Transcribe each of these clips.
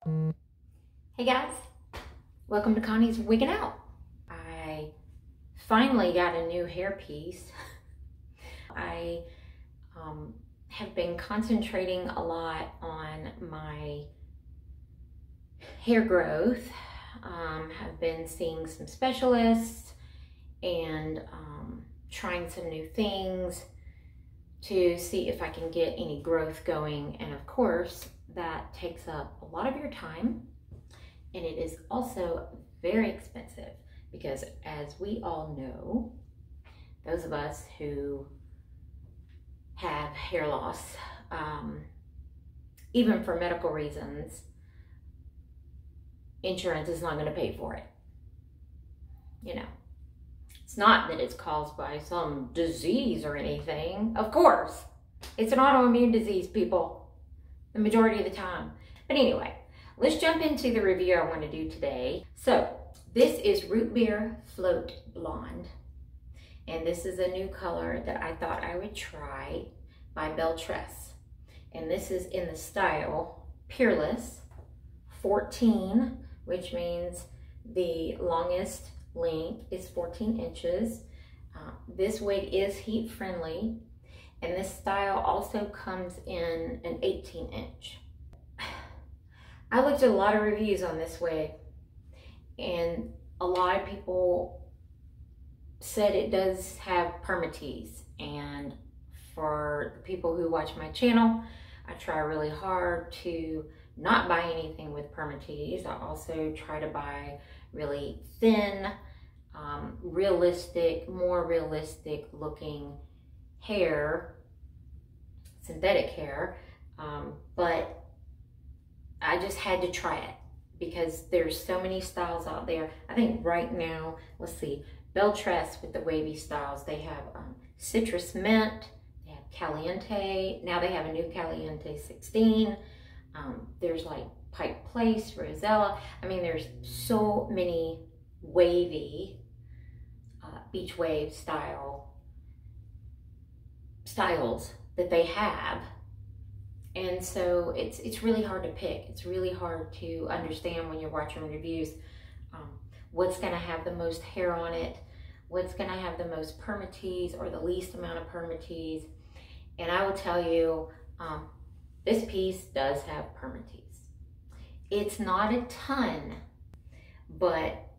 Hey guys, welcome to Connie's Wigging Out. I finally got a new hairpiece. I have been concentrating a lot on my hair growth. Have been seeing some specialists and trying some new things to see if I can get any growth going. And of course, that takes up a lot of your time. And it is also very expensive because, as we all know, those of us who have hair loss, even for medical reasons, insurance is not going to pay for it. You know, it's not that it's caused by some disease or anything. Of course, it's an autoimmune disease, people, the majority of the time. But anyway, let's jump into the review I want to do today. So this is Root Beer Float Blonde. And this is a new color that I thought I would try by Beltress. And this is in the style Peerless 14, which means the longest length is 14 inches. This wig is heat friendly. And this style also comes in an 18 inch. I looked at a lot of reviews on this wig, and a lot of people said it does have permatease. And for the people who watch my channel, I try really hard to not buy anything with permatease. I also try to buy really thin, more realistic looking hair, synthetic hair, but I just had to try it because there's so many styles out there. I think right now, let's see, Beltress with the wavy styles, they have Citrus Mint, they have Caliente, now they have a new Caliente 16. There's like Pike Place, Rosella. I mean, there's so many wavy, beach wave styles that they have. And so it's really hard to pick. It's really hard to understand when you're watching reviews what's going to have the most hair on it, what's going to have the most permatease or the least amount of permatease. And I will tell you, this piece does have permatease. It's not a ton, but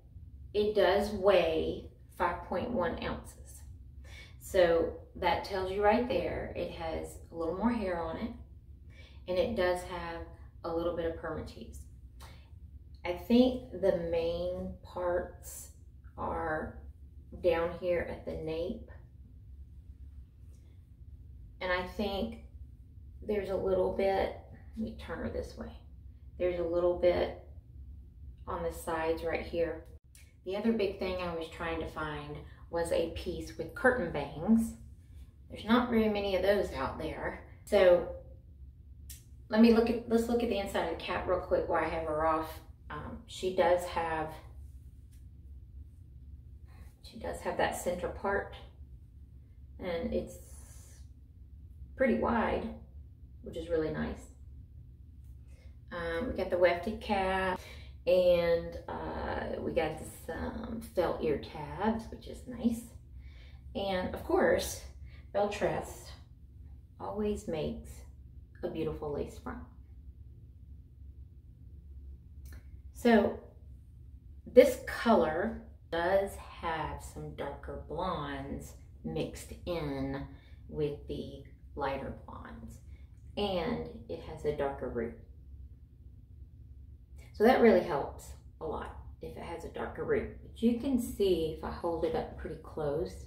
it does weigh 5.1 ounces. So that tells you right there, it has a little more hair on it. And it does have a little bit of permatease. I think the main parts are down here at the nape. And I think there's a little bit, let me turn her this way. There's a little bit on the sides right here. The other big thing I was trying to find was a piece with curtain bangs. There's not very many of those out there. So let's look at the inside of the cap real quick while I have her off. She does have that center part, and it's pretty wide, which is really nice. We got the wefted cap, and we got some felt ear tabs, which is nice. And of course, Beltress always makes a beautiful lace front. So this color does have some darker blondes mixed in with the lighter blondes, and it has a darker root. So that really helps a lot if it has a darker root. But you can see, if I hold it up pretty close,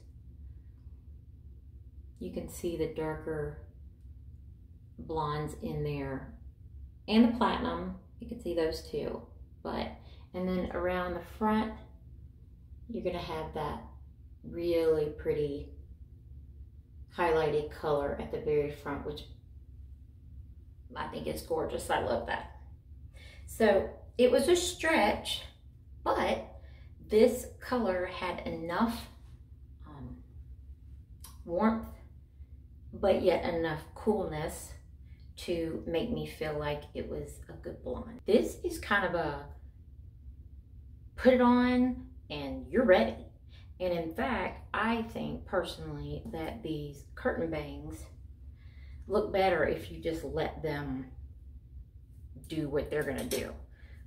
you can see the darker blondes in there, and the platinum, you can see those too. And then around the front, you're gonna have that really pretty highlighted color at the very front, which I think is gorgeous. I love that. So it was a stretch, but this color had enough warmth, but yet enough coolness to make me feel like it was a good blonde. This is kind of a put it on and you're ready. And in fact, I think personally that these curtain bangs look better if you just let them do what they're gonna do.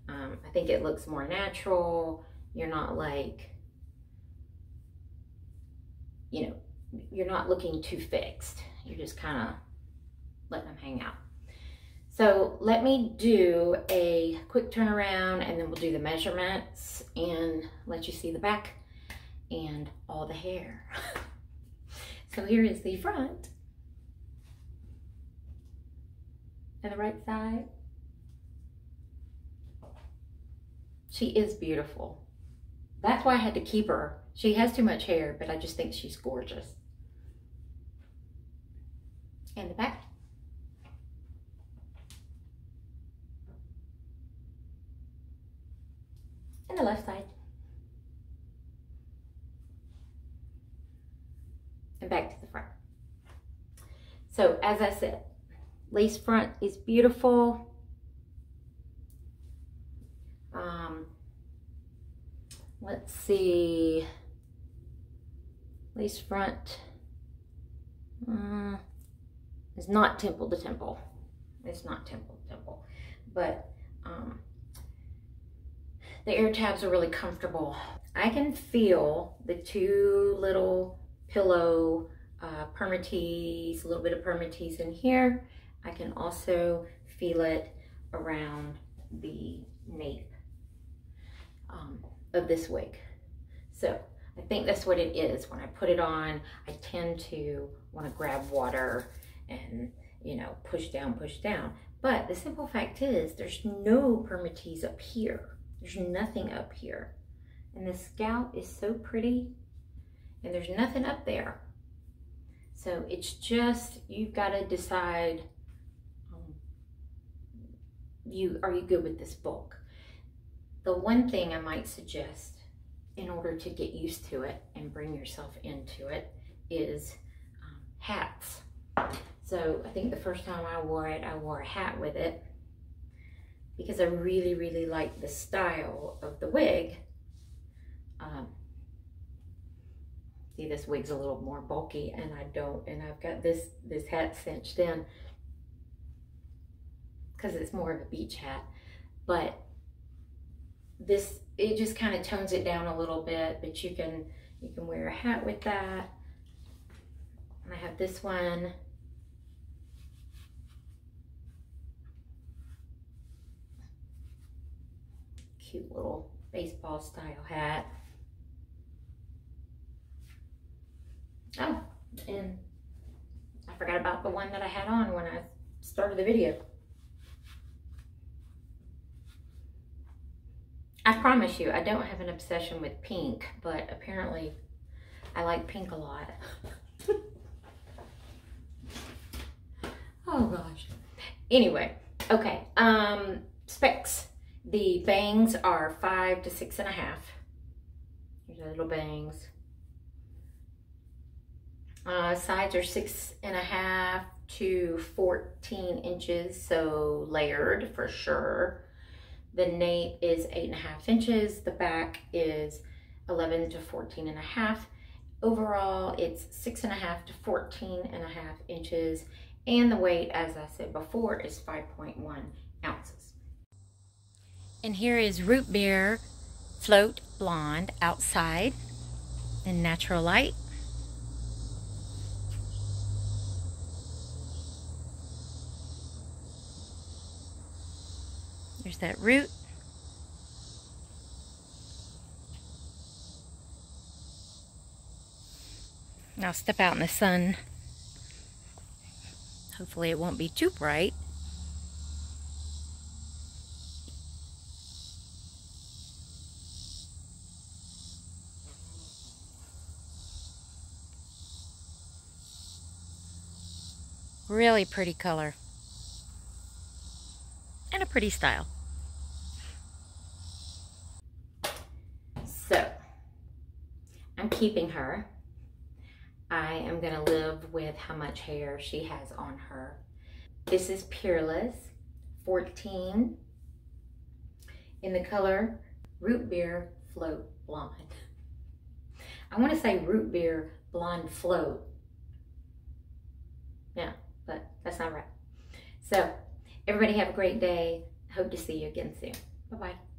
I think it looks more natural. You're not like, you know, you're not looking too fixed. You're just kind of letting them hang out. So let me do a quick turnaround and then we'll do the measurements and let you see the back and all the hair. So here is the front and the right side. She is beautiful. That's why I had to keep her. She has too much hair, but I just think she's gorgeous. And the back. And the left side. And back to the front. So as I said, lace front is beautiful. Let's see, lace front is not temple to temple. It's not temple to temple, but the ear tabs are really comfortable. I can feel the two little pillow permatease, a little bit of permatease in here. I can also feel it around the nape of this wig. So I think that's what it is. When I put it on, I tend to want to grab water and, you know, push down. But the simple fact is there's no permatease up here. There's nothing up here. And the scalp is so pretty and there's nothing up there. So it's just, you've got to decide, are you good with this bulk? The one thing I might suggest in order to get used to it and bring yourself into it is hats. So I think the first time I wore it, I wore a hat with it because I really, really like the style of the wig. See, this wig's a little more bulky and I've got this hat cinched in because it's more of a beach hat. But this, it just kind of tones it down a little bit, but you can wear a hat with that. And I have this one. Cute little baseball style hat. Oh, and I forgot about the one that I had on when I started the video. I promise you, I don't have an obsession with pink, but apparently I like pink a lot. Oh gosh. Anyway, okay. Specs. The bangs are 5 to 6.5. Here's the little bangs. Sides are 6.5 to 14 inches, so layered for sure. The nape is 8.5 inches. The back is 11 to 14.5. Overall, it's 6.5 to 14.5 inches. And the weight, as I said before, is 5.1 ounces. And here is Root Beer Float Blonde outside in natural light. There's that root. I'll step out in the sun. Hopefully it won't be too bright. Really pretty color. And a pretty style. So, I'm keeping her. I am going to live with how much hair she has on her. This is Peerless 14 in the color Root Beer Float Blonde. I want to say Root Beer Blonde Float. Yeah, but that's not right. So, everybody have a great day. Hope to see you again soon. Bye-bye.